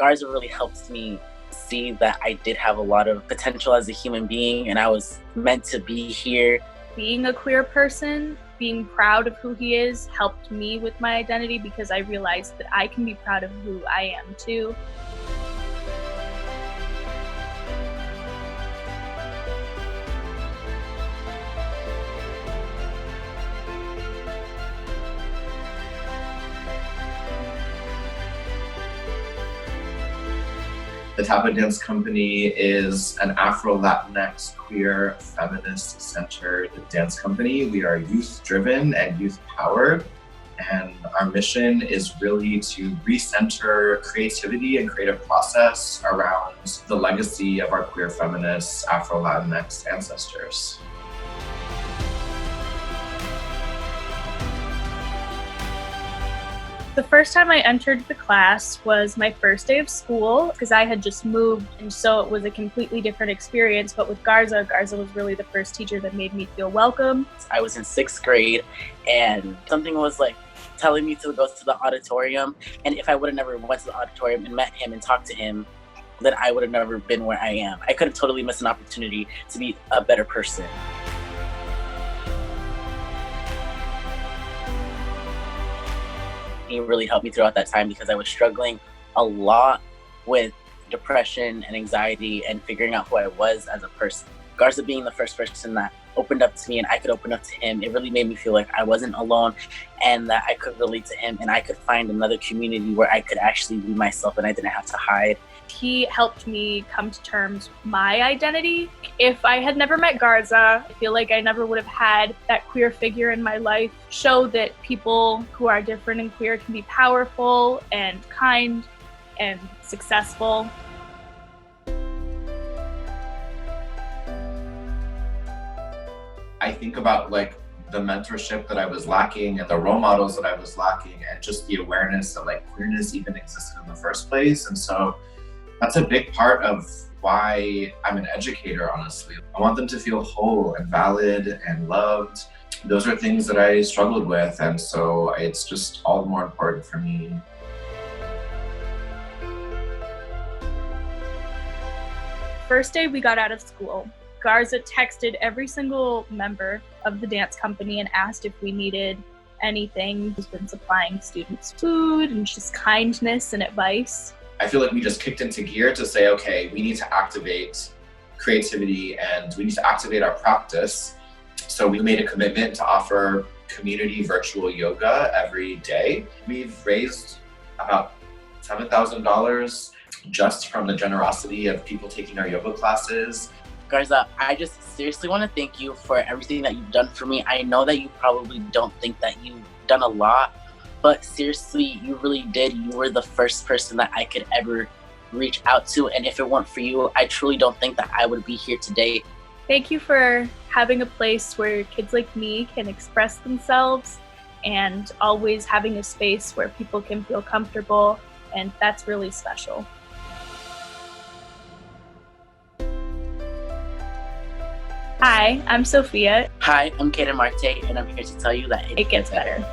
Garza really helped me see that I did have a lot of potential as a human being and I was meant to be here. Being a queer person, being proud of who he is, helped me with my identity because I realized that I can be proud of who I am too. The TAPA Dance Company is an Afro-Latinx, queer, feminist-centered dance company. We are youth-driven and youth-powered, and our mission is really to recenter creativity and creative process around the legacy of our queer, feminist, Afro-Latinx ancestors. The first time I entered the class was my first day of school because I had just moved, and so it was a completely different experience. But with Garza was really the first teacher that made me feel welcome. I was in 6th grade and something was like telling me to go to the auditorium, and if I would have never went to the auditorium and met him and talked to him, then I would have never been where I am. I could have totally missed an opportunity to be a better person. He really helped me throughout that time because I was struggling a lot with depression and anxiety and figuring out who I was as a person. Garza being the first person that opened up to me and I could open up to him, it really made me feel like I wasn't alone and that I could relate to him and I could find another community where I could actually be myself and I didn't have to hide. He helped me come to terms with my identity. If I had never met Garza, I feel like I never would have had that queer figure in my life show that people who are different and queer can be powerful and kind and successful. I think about like the mentorship that I was lacking and the role models that I was lacking and just the awareness that like queerness even existed in the first place. And so that's a big part of why I'm an educator, honestly. I want them to feel whole and valid and loved. Those are things that I struggled with, and so it's just all the more important for me. First day we got out of school, Garza texted every single member of the dance company and asked if we needed anything. He's been supplying students food and just kindness and advice. I feel like we just kicked into gear to say, okay, we need to activate creativity and we need to activate our practice. So we made a commitment to offer community virtual yoga every day. We've raised about $7,000 just from the generosity of people taking our yoga classes. Garza, I just seriously want to thank you for everything that you've done for me. I know that you probably don't think that you've done a lot, but seriously, you really did. You were the first person that I could ever reach out to. And if it weren't for you, I truly don't think that I would be here today. Thank you for having a place where kids like me can express themselves and always having a space where people can feel comfortable. And that's really special. Hi, I'm Sophia. Hi, I'm Kayden and I'm here to tell you that it gets better.